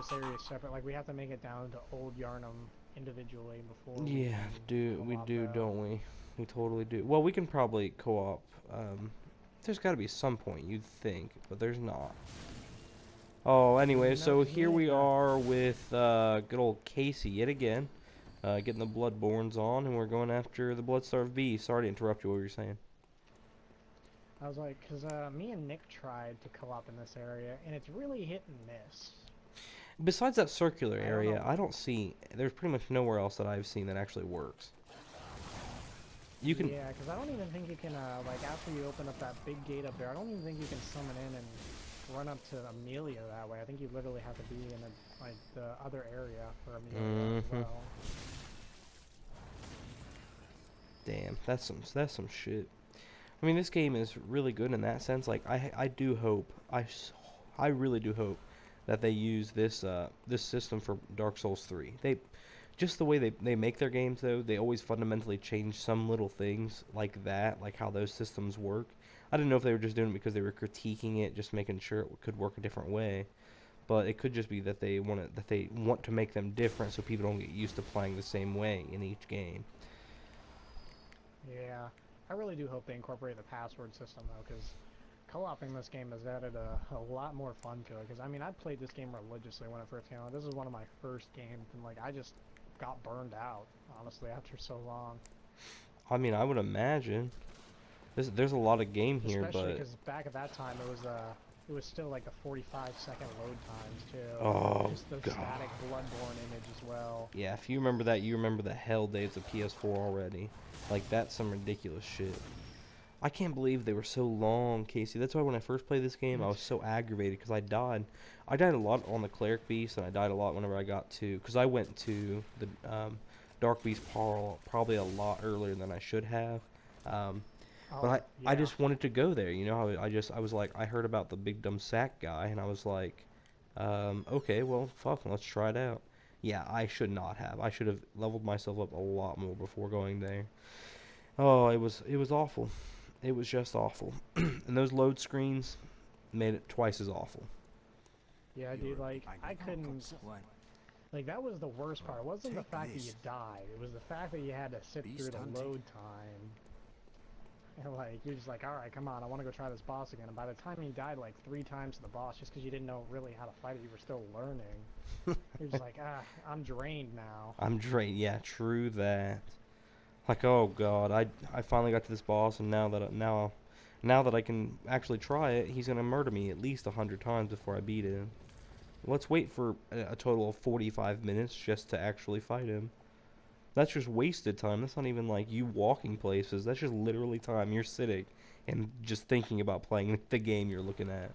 this area separate. Like we have to make it down to Old Yharnam individually before we Yeah, can we co-op do, that. don't we? We totally do. Well, we can probably co-op. There's got to be some point, you'd think, but there's not. Oh, anyway, No, so because here me we and are with good old Casey yet again, getting the Bloodborns on, and we're going after the Bloodstarved Beast. Sorry to interrupt you. What were you saying? I was like, because me and Nick tried to co-op in this area, and it's really hit and miss. Besides that circular I don't area, know. I don't see. There's pretty much nowhere else that I've seen that actually works. You can. Yeah, because I don't even think you can, like, after you open up that big gate up there, I don't even think you can summon in and run up to Amelia that way. I think you literally have to be in, like, the other area for Amelia as Mm-hmm. well. Damn, that's some shit. I mean, this game is really good in that sense. Like, I do hope, I really do hope that they use this system for Dark Souls 3. Just the way they make their games though, they always fundamentally change some little things like that, like how those systems work. I didn't know if they were just doing it because they were critiquing it, just making sure it could work a different way. But it could just be that they want to make them different so people don't get used to playing the same way in each game. Yeah, I really do hope they incorporate the password system, though, because co-oping this game has added a lot more fun to it. Because, I mean, I played this game religiously when it first came out. This is one of my first games, and, like, I just got burned out, honestly, after so long. I mean, I would imagine there's a lot of game here, Especially but because back at that time, it was still like the 45-second load times too, and oh just the god. static Bloodborne image as well. Yeah, if you remember that, you remember the hell days of PS4 already. Like, that's some ridiculous shit. I can't believe they were so long, Casey. That's why when I first played this game, I was so aggravated because I died. I died a lot on the Cleric Beast, and I died a lot whenever I got to... Because I went to the Dark Beast probably a lot earlier than I should have. Um, but Oh I yeah, just wanted to go there, you know? I was like, I heard about the big dumb sack guy, and I was like, okay, well, fuck, let's try it out. Yeah, I should not have. I should have leveled myself up a lot more before going there. Oh, it was awful. It was just awful. And those load screens made it twice as awful. yeah, dude. Like I couldn't. Like that was the worst part. It wasn't the fact that you died. It was the fact that you had to sit through the load time. And like you're just like, all right, come on, I want to go try this boss again. And by the time you died like 3 times to the boss, just because you didn't know really how to fight it, you were still learning. You're just like, ah, I'm drained now. I'm drained. Yeah, true that. Like, oh god, I finally got to this boss, and now that I can actually try it, he's gonna murder me at least 100 times before I beat him. Let's wait for a total of 45 minutes just to actually fight him. That's just wasted time. That's not even like you walking places. That's just literally time you're sitting and just thinking about playing the game you're looking at.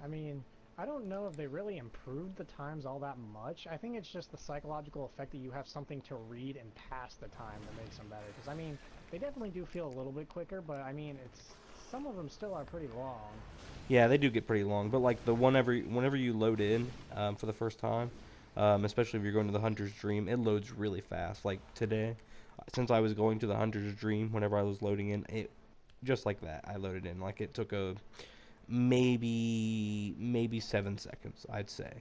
I mean, I don't know if they really improved the times all that much. I think it's just the psychological effect that you have something to read and pass the time that makes them better. Because, I mean, they definitely do feel a little bit quicker, but, I mean, some of them still are pretty long. Yeah, they do get pretty long, but like the whenever you load in for the first time, especially if you're going to the Hunter's Dream, it loads really fast. Like today, since I was going to the Hunter's Dream, whenever I was loading in, it just like that, I loaded in. Like it took a maybe 7 seconds, I'd say.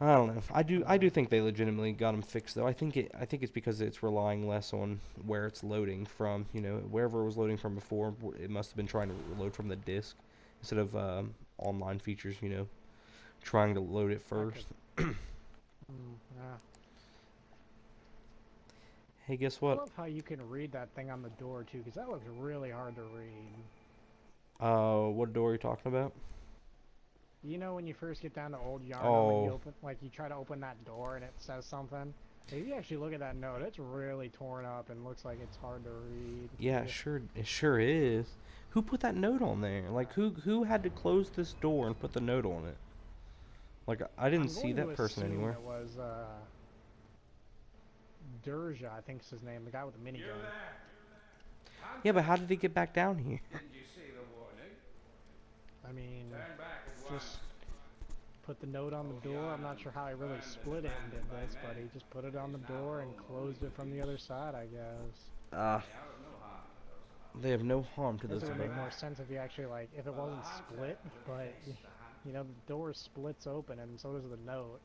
I don't know. I do Uh, think they legitimately got them fixed though. I think it's because it's relying less on where it's loading from. You know, wherever it was loading from before, it must have been trying to load from the disk instead of online features. You know, trying to load it I could. first. Yeah. Hey, guess I what? love how you can read that thing on the door, too, because that looks really hard to read. What door are you talking about? You know when you first get down to Old Yharnam and you Oh, open, like, you try to open that door and it says something? If you actually look at that note, it's really torn up and looks like it's hard to read. yeah, it sure is. Who put that note on there? Like, who had to close this door and put the note on it? Like, I didn't I'm see going to that person assume anywhere. it was, Durja, I think is his name, the guy with the You minigun. there? Yeah, but Hunter? how did he get back down here? Didn't you see the warning? I mean, Turn back at just once. put the note on the Old door. I'm not Yharnam sure how he is really burned and split it and abandoned did by this, but many. he just put it It on is the now door and home only closed to it from the other fugitives. side, I guess. Ah, The hour of no harm to those They have no harm to This those would make bugs. more sense if you actually, like, if it wasn't split, but, you know, the door splits open and so does the note.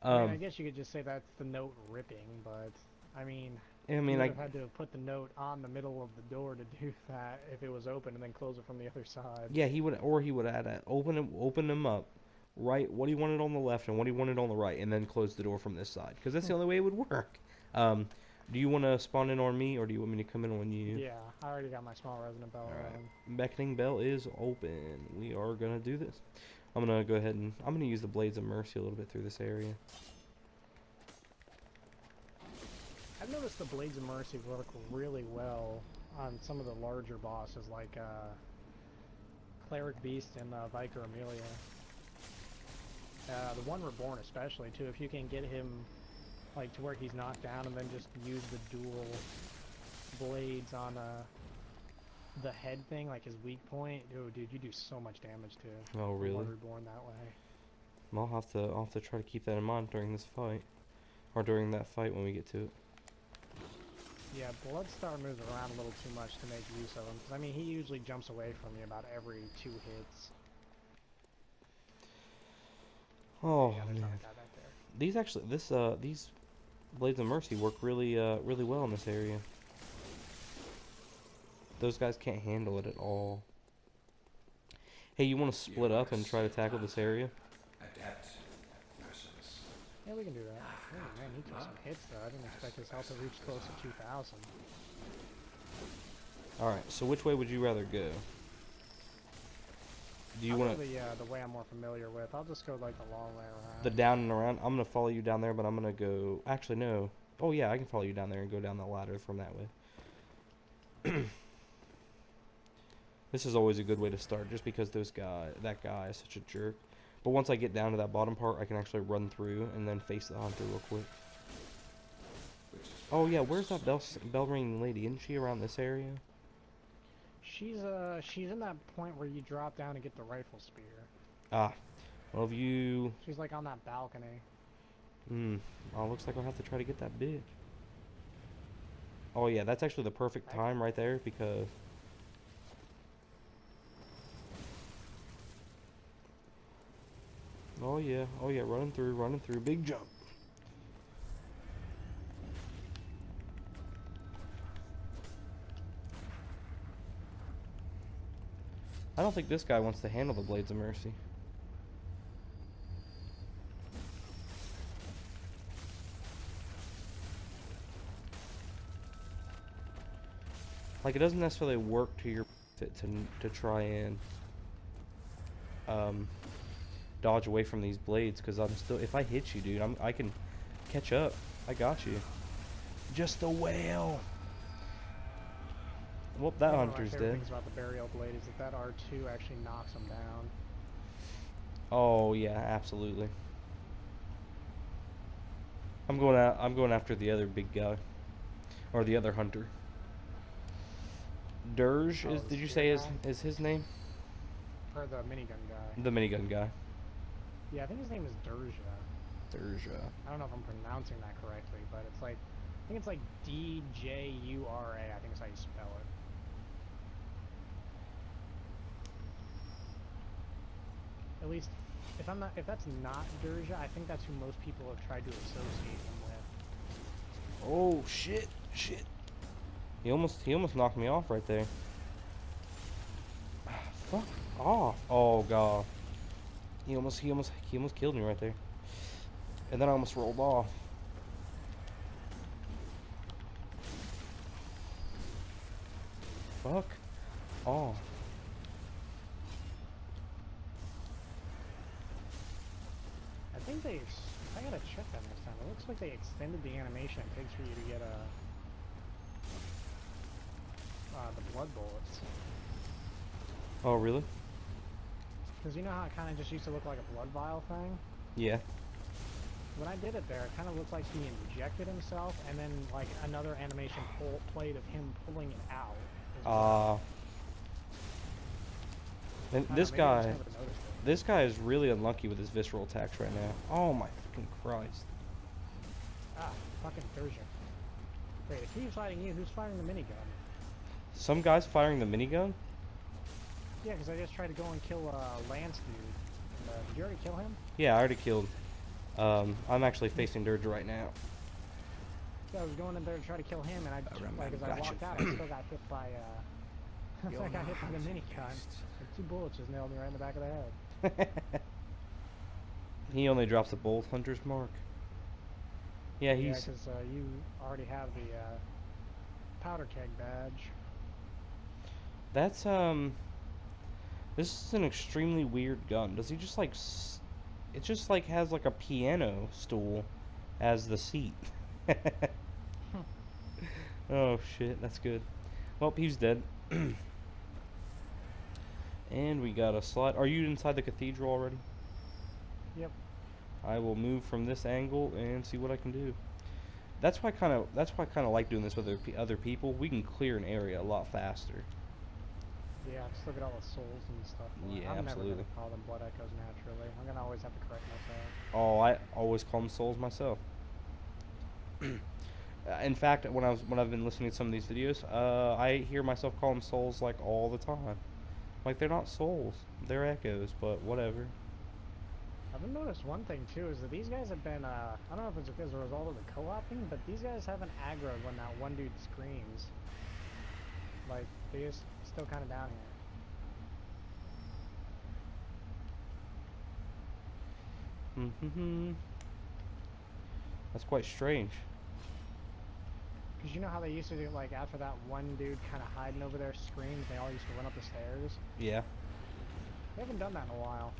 I mean, I guess you could just say that's the note ripping, but, I mean, you would have had to have put the note on the middle of the door to do that if it was open and then close it from the other side. Yeah, he would have had to open them up, right, what he wanted on the left and what he wanted on the right, and then close the door from this side, because that's the only way it would work. Do you want to spawn in on me, or do you want me to come in on you? Yeah, I already got my small resonant bell. Alright, beckoning bell is open. We are going to do this. I'm going to go ahead and, I'm going to use the Blades of Mercy a little bit through this area. I've noticed the Blades of Mercy work really well on some of the larger bosses, like Cleric Beast and Vicar Amelia. The one Reborn especially, too, if you can get him like to where he's knocked down and then just use the dual blades on the head thing, like his weak point. Oh, dude, you do so much damage to Oh, really? one Reborn that way. I'll have to try to keep that in mind during this fight, or during that fight when we get to it. Yeah, Bloodstar moves around a little too much to make use of him, because I mean he usually jumps away from you about every 2 hits. Oh yeah, man, guy back there. these Blades of Mercy work really really well in this area. Those guys can't handle it at all. Hey, you want to split up and try to tackle this area? Yeah, we can do that. Oh man, he took some hits though. I didn't expect his health to reach close to 2,000. Alright, so which way would you rather go? Do you want to... the way I'm more familiar with. I'll just go like the long way around. The down and around? I'm going to follow you down there, but I'm going to go... Actually, no. Oh yeah, I can follow you down there and go down the ladder from that way. This is always a good way to start, just because that guy is such a jerk. But once I get down to that bottom part, I can actually run through and then face the hunter real quick. Oh yeah, where's that bell ringing lady? Isn't she around this area? She's in that point where you drop down and get the rifle spear. Ah, well if you... She's like on that balcony. Oh, looks like I'll have to try to get that bitch. Oh yeah, that's actually the perfect time right there, because... Oh yeah, running through, big jump. I don't think this guy wants to handle the Blades of Mercy. Like, it doesn't necessarily work to your fit to try and dodge away from these blades, because I'm still, if I hit you, dude, I can catch up. I got you. Just a whale. Well, that hunter's dead. One of my favorite things about the burial blade is that R2 actually knocks him down. Oh yeah, absolutely. I'm going after the other big guy, or the other hunter. Dirge is? Did you say is his name? Or the minigun guy. The minigun guy. Yeah, I think his name is Durja. Durja. I don't know if I'm pronouncing that correctly, but it's like, I think it's like D-J-U-R-A. I think is how you spell it. At least, if that's not Durja, I think that's who most people have tried to associate him with. Oh shit! He almost knocked me off right there. Fuck off! Oh god. He almost killed me right there. And then I almost rolled off. Fuck off. I gotta check that next time. It looks like they extended the animation it takes for you to get the blood bullets. Oh really? Because you know how it kind of just used to look like a blood vial thing? Yeah. When I did it there, it kind of looked like he injected himself, and then like another animation played of him pulling it out. And this guy is really unlucky with his visceral attacks right now. Oh my fucking Christ. Ah, fucking Durja. Wait, if he's fighting you, who's fighting the minigun? Some guy's firing the minigun? Yeah, because I just tried to go and kill Lance dude. Did you already kill him? Yeah, I already killed. I'm actually facing Dirge right now. Yeah, I was going in there to try to kill him, and as I walked out, I still got hit by I got hit by the minigun. And 2 bullets just nailed me right in the back of the head. He only drops a bolt hunter's mark. Yeah, he's... Yeah, because you already have the powder keg badge. That's, this is an extremely weird gun. Does he just, like, it just, like, has, like, a piano stool as the seat. Oh, shit, that's good. Well, he's dead. And we got a slide. Are you inside the cathedral already? Yep. I will move from this angle and see what I can do. That's why I kind of like doing this with other people. We can clear an area a lot faster. Yeah, just look at all the souls and stuff. Yeah, I'm absolutely. never gonna call them blood echoes naturally. I'm gonna always have to correct myself. Oh, I always call them souls myself. In fact, when I've been listening to some of these videos, I hear myself call them souls like all the time. Like, they're not souls, they're echoes, but whatever. I've noticed one thing too, is that these guys have been, I don't know if it's as a result of the co-oping, but these guys haven't aggroed when that one dude screams. Like, they just still kind of down here. That's quite strange. Because you know how they used to do, like, after that one dude kind of hiding over their screams, they all used to run up the stairs? Yeah. They haven't done that in a while.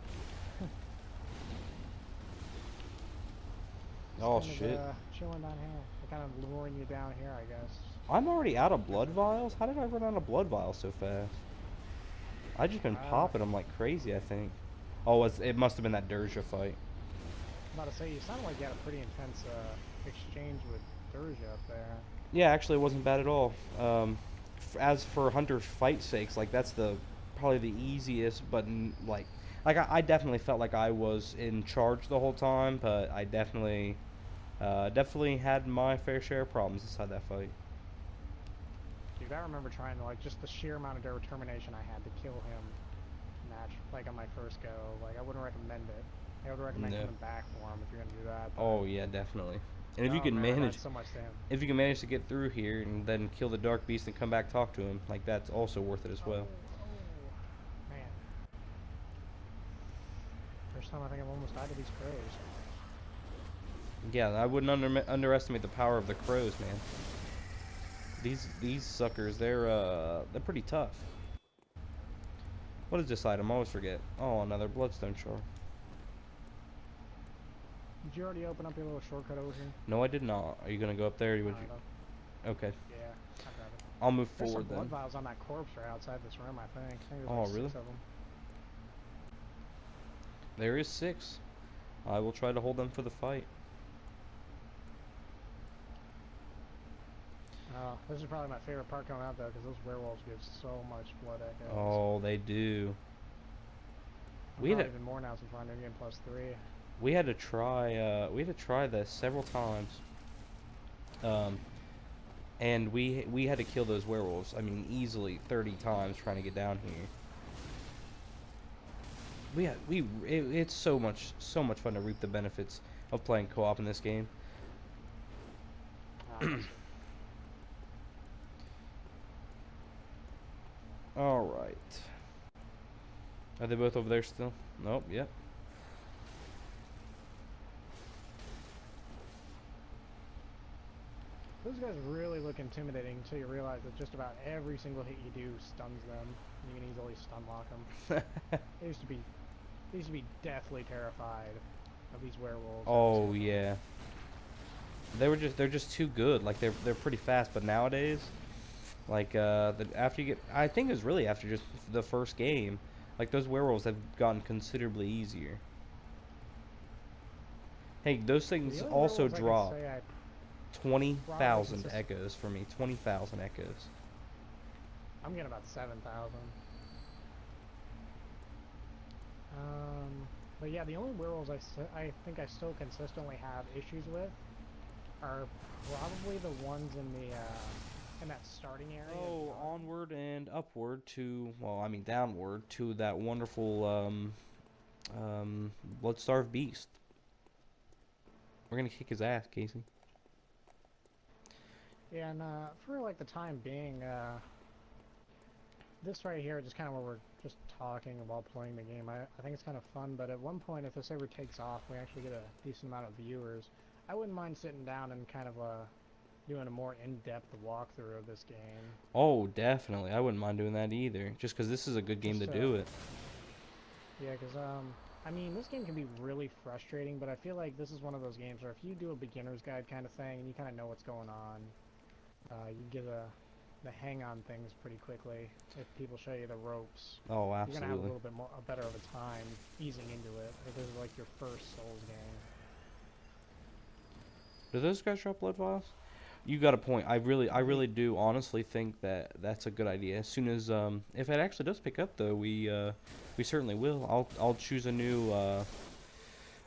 Oh, kind shit. of, chilling down here. They're kind of luring you down here, I guess. I'm already out of blood vials? How did I run out of blood vials so fast? I just been popping them like crazy, I think. Oh, it must have been that Derja fight. I'm about to say, you sound like you had a pretty intense exchange with Derja up there. Yeah, actually it wasn't bad at all. As for Hunter's fight sakes, like, that's probably the easiest, but like I definitely felt like I was in charge the whole time, but I definitely had my fair share of problems inside that fight. Dude, I remember trying to, like, just the sheer amount of determination I had to kill him like on my first go. Like, I wouldn't recommend it. I would recommend coming back for him if you're gonna do that. Oh yeah, definitely. And if you can manage, so much to him. if you can manage to get through here and then kill the Dark Beast and come back talk to him, like, that's also worth it as well. Oh, man. First time I think I've almost died to these crows. Yeah, I wouldn't underestimate the power of the crows, man. These suckers, they're pretty tough. What is this item? I always forget. Oh, another bloodstone shard. Did you already open up your little shortcut over here? No, I did not. Are you gonna go up there? Or would you? Okay. Yeah, I grab it. I'll move There's forward some blood then. vials on that corpse right outside this room, I think. There's Oh, like really? 6 of them. There is 6. I will try to hold them for the fight. This is probably my favorite part coming out though, because those werewolves give so much blood echoes. Oh, they do. Even more now since we're on New Game +3. We had to try this several times. And we had to kill those werewolves. I mean, easily 30 times trying to get down here. It's so much fun to reap the benefits of playing co-op in this game. All right. Are they both over there still? Nope. Yep. Those guys really look intimidating until you realize that just about every single hit you do stuns them. You can easily stun lock them. They used to be deathly terrified of these werewolves. Oh yeah. They're just too good. Like, they're pretty fast, but nowadays, like, after you get, I think it was really after just the first game, like, those werewolves have gotten considerably easier. Hey, those things also drop 20,000 echoes for me. 20,000 echoes. I'm getting about 7,000. But yeah, the only werewolves I think I still consistently have issues with are probably the ones in that starting area. Oh, onward and upward to, well, I mean downward to that wonderful blood-starved beast. We're gonna kick his ass, Casey. Yeah, and for like the time being, this right here, just kind of where we're just talking while playing the game, I think it's kind of fun, but at one point, if this ever takes off, we actually get a decent amount of viewers, I wouldn't mind sitting down and kind of doing a more in-depth walkthrough of this game. Oh, definitely. I wouldn't mind doing that either, just because this is a good game to do it. Yeah, because, I mean, this game can be really frustrating, but I feel like this is one of those games where if you do a beginner's guide kind of thing, and you kind of know what's going on, you get the hang on things pretty quickly if people show you the ropes. Oh, absolutely. You're gonna have a little bit more, better of a time easing into it if this is like your first Souls game. Do those guys drop blood vials? You got a point. I really do honestly think that that's a good idea. As soon as if it actually does pick up though, we certainly will. I'll choose a new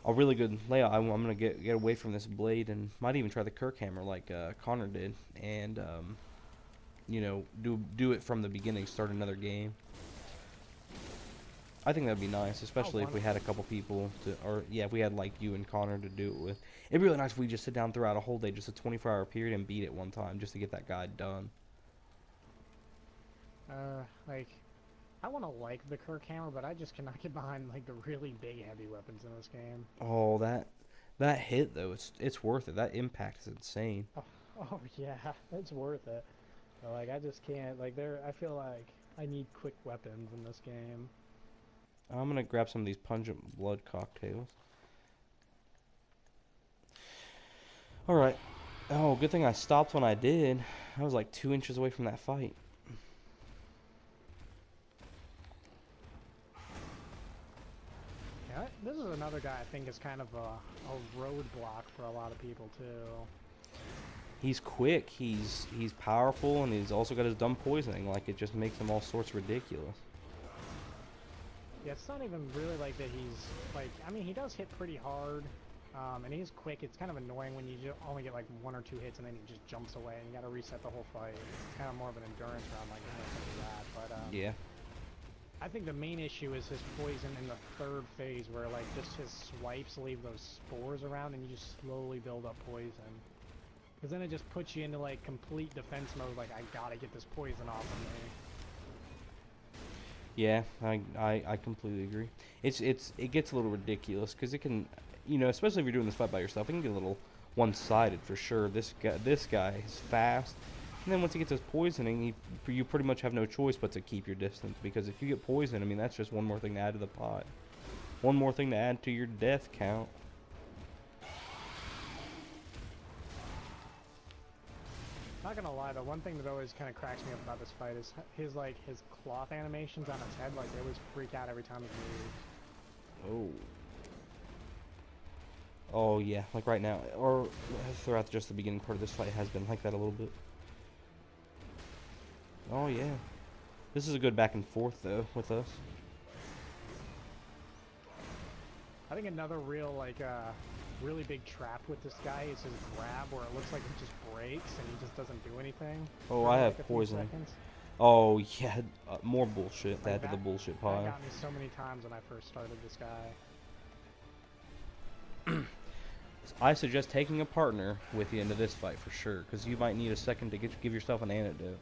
a really good layout. I'm gonna get away from this blade and might even try the Kirk hammer like Connor did, and you know, do it from the beginning, start another game. I think that'd be nice, especially if we had a couple people to, or yeah, if we had like you and Connor to do it with. It'd be really nice if we just sit down throughout a whole day, just a 24-hour period, and beat it one time, just to get that guy done. Like, I want to like the Kirk hammer, but I just cannot get behind like the really big heavy weapons in this game. Oh, that hit though, it's worth it. That impact is insane. Oh yeah, it's worth it. But, like, I just can't. Like, I feel like I need quick weapons in this game. I'm gonna grab some of these pungent blood cocktails. Alright. Oh, good thing I stopped when I did. I was like 2 inches away from that fight. Yeah, this is another guy I think is kind of a roadblock for a lot of people, too. He's quick, he's powerful, and he's also got his dumb poisoning. Like, it just makes him all sorts ridiculous. Yeah, it's not even really like that he's, like, I mean, he does hit pretty hard, and he's quick. It's kind of annoying when you only get, like, 1 or 2 hits and then he just jumps away and you gotta reset the whole fight. It's kind of more of an endurance round, like, that, but, yeah. I think the main issue is his poison in the 3rd phase, where, like, just his swipes leave those spores around and you just slowly build up poison. Because then it just puts you into, like, complete defense mode, like, I gotta get this poison off of me. Yeah, I completely agree. It gets a little ridiculous because it can, you know, especially if you're doing this fight by yourself, it can get a little one-sided for sure. This guy is fast, and then once he gets his poisoning, you pretty much have no choice but to keep your distance, because if you get poisoned, I mean, that's just one more thing to add to the pot, one more thing to add to your death count. Not gonna lie though, one thing that always kind of cracks me up about this fight is his cloth animations on his head. Like, they always freak out every time he moves. Oh yeah, like right now, or throughout just the beginning part of this fight has been like that a little bit. Oh yeah, this is a good back and forth though with us. I think another real, like, really big trap with this guy is his grab, where it looks like he just breaks and he just doesn't do anything. Oh, I have poison. Oh yeah, more bullshit. Like, add to the bullshit pile. That got me so many times when I first started this guy. I suggest taking a partner with you into this fight for sure, because you might need a second to give yourself an antidote.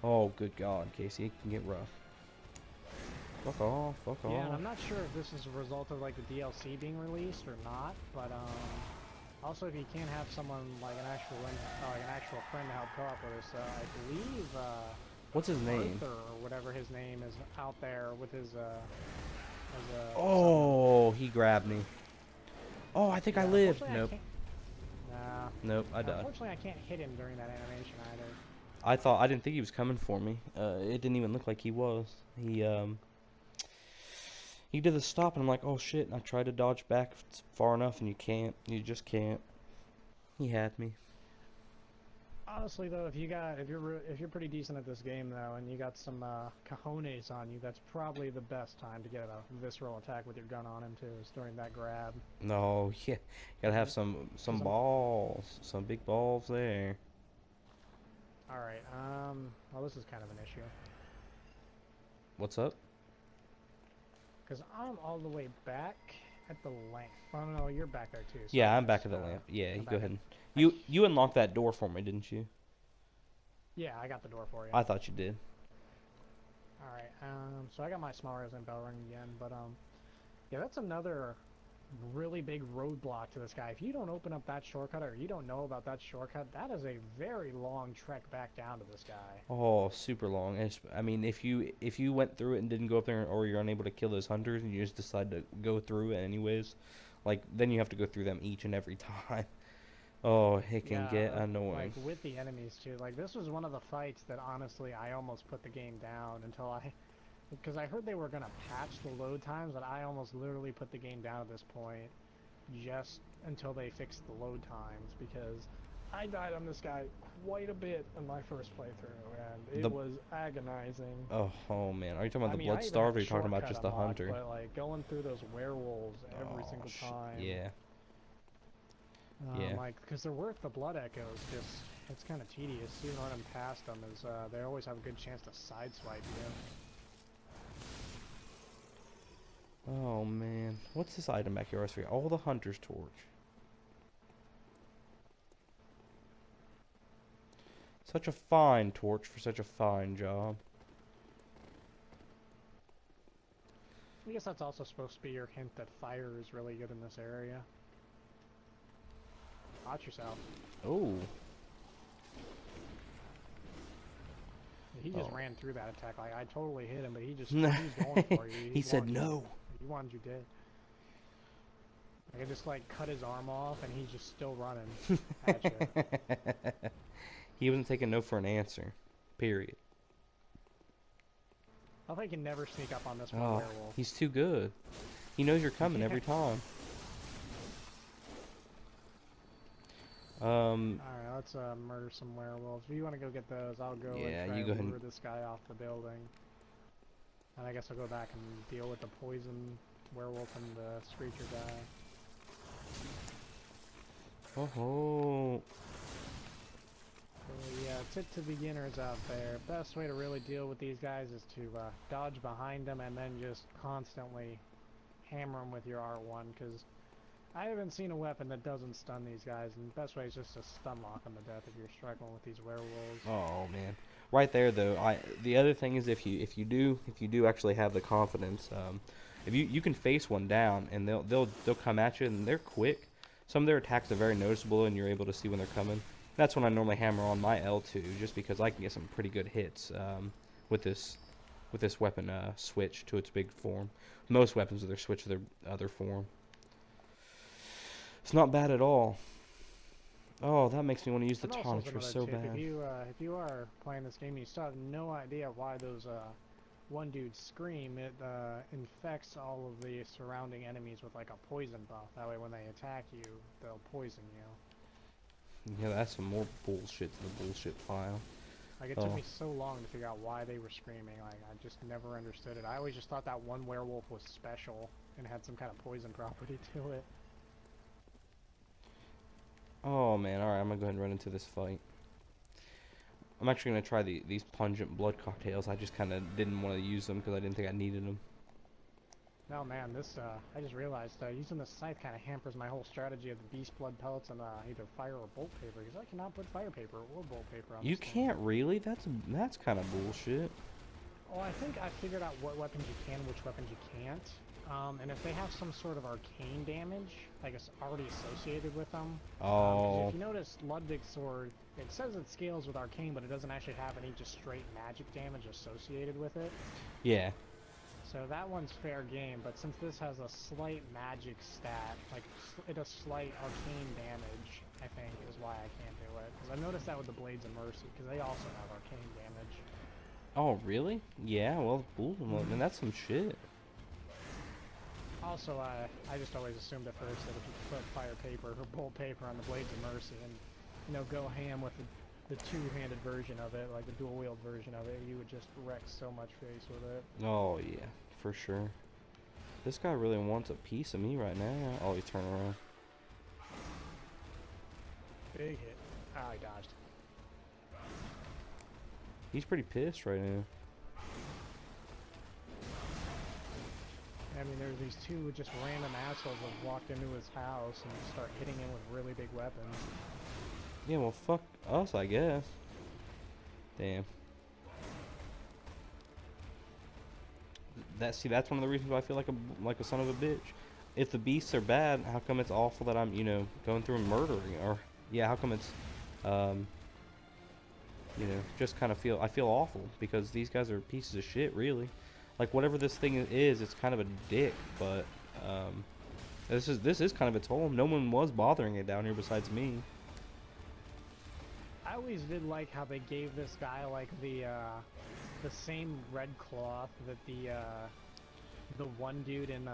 Oh, good God, Casey, it can get rough. Fuck off, fuck off. Yeah, and I'm not sure if this is a result of, like, the DLC being released or not, but, also if you can't have someone, like, an actual friend to help co-op with us, I believe, what's his name? Arthur, or whatever his name is, out there with his, oh, he grabbed me. Oh, I think I lived. Nope. Nah. Nope, I died. Unfortunately, I can't hit him during that animation either. I didn't think he was coming for me. It didn't even look like he was. He did the stop, and I'm like, oh shit, and I tried to dodge back far enough, and you can't. You just can't. He had me. Honestly, though, if you're pretty decent at this game, though, and you got some cojones on you, that's probably the best time to get a visceral attack with your gun on him too, is during that grab. No, yeah, you gotta have some balls, some big balls there. Alright, well this is kind of an issue. What's up? Because I'm all the way back at the lamp. Oh no, you're back there too. So Yeah, I'm back at the lamp. Yeah, I'm go ahead. back You unlocked that door for me, didn't you? Yeah, I got the door for you. I thought you did. Alright, so I got my small resident bell ring again, but yeah, that's another really big roadblock to this guy. If you don't open up that shortcut, or you don't know about that shortcut, that is a very long trek back down to this guy. Oh, super long. I mean, if you went through it and didn't go up there, or you're unable to kill those hunters, and you just decide to go through it anyways, like then you have to go through them each and every time. Oh, it can get annoying. Like with the enemies too. Like this was one of the fights that honestly I almost put the game down until because I heard they were gonna patch the load times, and I almost literally put the game down at this point just until they fixed the load times, because I died on this guy quite a bit in my first playthrough, and it was agonizing. Oh man, are you talking about the blood starved, or are you talking about just the hunter? But like going through those werewolves every single time. Yeah. Like, because they're worth the blood echoes, just it's kind of tedious. Even running past them is they always have a good chance to sideswipe you. Oh man, what's this item back here? I forget. Oh, the hunter's torch. Such a fine torch for such a fine job. I guess that's also supposed to be your hint that fire is really good in this area. Watch yourself. Oh. He just ran through that attack. Like, I totally hit him, but he was going for you. He said no. He wanted you dead. Like, I just, like, cut his arm off, and he's just still running at you. He wasn't taking no for an answer. Period. I think he can never sneak up on this one werewolf. He's too good. He knows you're coming every time. Alright, let's murder some werewolves. If you want to go get those, I'll go and try to lure this guy off the building. And I guess I'll go back and deal with the poison werewolf and the screecher guy. Oh ho. So yeah, tip to beginners out there. Best way to really deal with these guys is to dodge behind them and then just constantly hammer them with your R1, because I haven't seen a weapon that doesn't stun these guys, and the best way is just to stun lock them to death if you're struggling with these werewolves. Oh man, right there though. The other thing is if you do actually have the confidence, if you can face one down and they'll come at you, and they're quick. Some of their attacks are very noticeable, and you're able to see when they're coming. That's when I normally hammer on my L2, just because I can get some pretty good hits with this weapon switch to its big form. Most weapons with their switch to their other form. It's not bad at all. Oh, that makes me want to use the tonic so bad. If you are playing this game and you still have no idea why those one dudes scream, it infects all of the surrounding enemies with like a poison buff. That way when they attack you, they'll poison you. Yeah, that's some more bullshit to the bullshit pile. Like, it took me so long to figure out why they were screaming. Like, I just never understood it. I always just thought that one werewolf was special and had some kind of poison property to it. Oh man, alright, I'm gonna go ahead and run into this fight. I'm actually gonna try these pungent blood cocktails. I just kinda didn't want to use them because I didn't think I needed them. No man, this, I just realized, using the scythe kinda hampers my whole strategy of the beast blood pellets and, either fire or bolt paper, because I cannot put fire paper or bolt paper on You this can't really? That's kinda bullshit. Oh, I think I figured out what weapons you can, which weapons you can't. And if they have some sort of arcane damage, like it's already associated with them. Oh. If you notice Ludwig's sword, it says it scales with arcane, but it doesn't actually have any just straight magic damage associated with it. Yeah. So that one's fair game, but since this has a slight magic stat, like it does slight arcane damage, I think is why I can't do it. Because I noticed that with the Blades of Mercy, because they also have arcane damage. Oh, really? Yeah, well, man, that's some shit. Also, I just always assumed at first that if you put fire paper or bolt paper on the Blades of Mercy and, you know, go ham with the two-handed version of it, like the dual-wield version of it, you would just wreck so much face with it. Oh, yeah, for sure. This guy really wants a piece of me right now. Oh, he turned around. Big hit. Ah, I dodged. He's pretty pissed right now. I mean, there's these two just random assholes that walked into his house and start hitting him with really big weapons. Yeah, well, fuck us, I guess. Damn. That's one of the reasons why I feel like a son of a bitch. If the beasts are bad, how come it's awful that I'm, you know, going through and murdering? Or, yeah, how come it's, you know, just kind of I feel awful because these guys are pieces of shit, really. Like, whatever this thing is, it's kind of a dick, but, this is kind of its home. No one was bothering it down here besides me. I always did like how they gave this guy, like, the same red cloth that the one dude in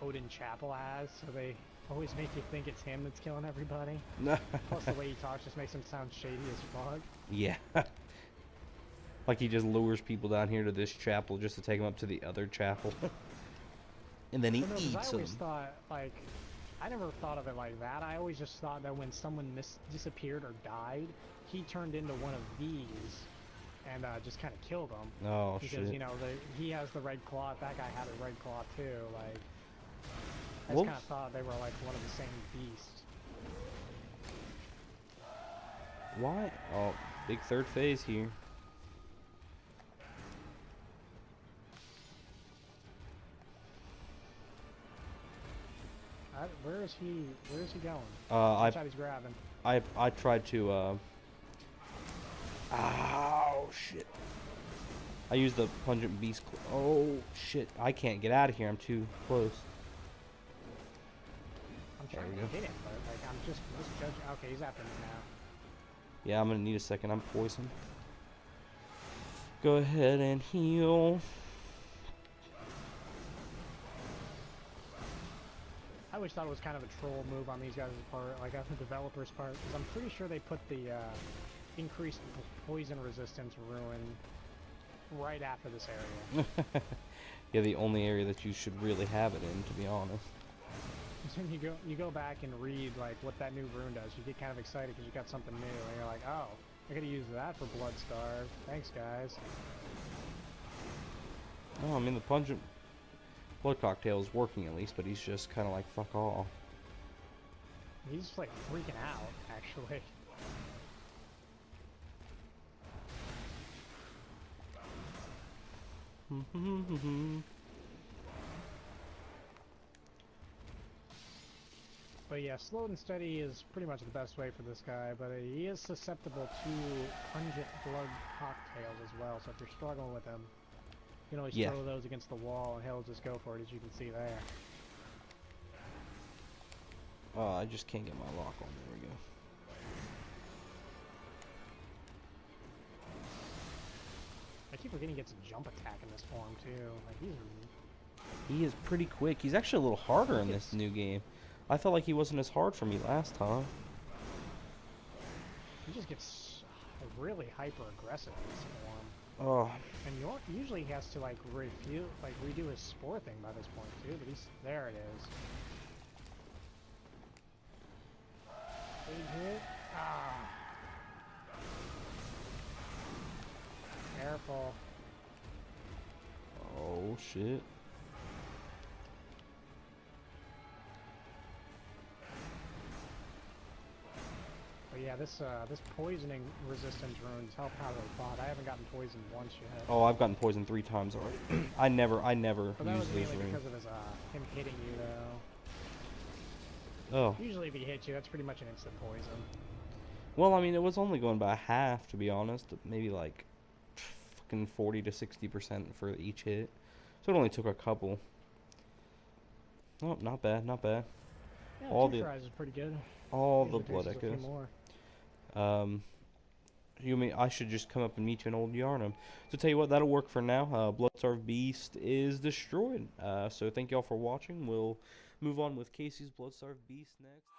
Odin Chapel has, so they always make you think it's him that's killing everybody. Plus the way he talks just makes him sound shady as fuck. Yeah. Like he just lures people down here to this chapel just to take them up to the other chapel. And then he eats them. I always thought, like, I never thought of it like that. I always just thought that when someone disappeared or died, he turned into one of these and just kind of killed them. Oh, because, shit. Because, you know, he has the red cloth. That guy had a red cloth, too. Like, I just kind of thought they were, like, one of the same beasts. Why? Oh, big third phase here. Where is he going? I he's grabbing. I tried to, ow, shit. I used the pungent beast. Oh, shit. I can't get out of here. I'm too close. I'm trying to hit him, but, like, I'm just judging. Okay, he's after me now. Yeah, I'm gonna need a second. I'm poisoned. Go ahead and heal. I always thought it was kind of a troll move on these guys' part, like on the developers' part, because I'm pretty sure they put the increased poison resistance ruin right after this area. Yeah, the only area that you should really have it in, to be honest. When you go back and read like what that new rune does, you get kind of excited because you got something new, and you're like, oh, I gotta use that for Bloodstarve. Thanks, guys. Oh, I mean the pungent blood cocktail is working at least, but he's just kind of like fuck all. He's like freaking out, actually. But yeah, slow and steady is pretty much the best way for this guy, but he is susceptible to pungent blood cocktails as well, so if you're struggling with him, you can always throw those against the wall and he'll just go for it, as you can see there. Oh, I just can't get my lock on. There we go. I keep forgetting he gets a jump attack in this form too. Like he is pretty quick. He's actually a little harder in this new game. I felt like he wasn't as hard for me last time. He just gets really hyper aggressive in this form. Oh. And usually he has to like redo his spore thing by this point too, but there it is. Big hit. Ah. Careful. Oh shit. But yeah, this poisoning resistance runes help out a lot. I haven't gotten poisoned once yet. Oh, I've gotten poisoned 3 times already. I never but that use was these mainly runes. because of his him hitting you though. Oh. Usually if he hits you, that's pretty much an instant poison. Well, I mean, it was only going by half, to be honest. Maybe like fucking 40 to 60% for each hit. So it only took a couple. Oh, not bad, not bad. Yeah, all the tries is pretty good. All the blood echoes. You mean I should just come up and meet you in Old Yharnam? So tell you what, that'll work for now. Bloodstarved Beast is destroyed. So thank y'all for watching. We'll move on with Casey's Bloodstarved Beast next.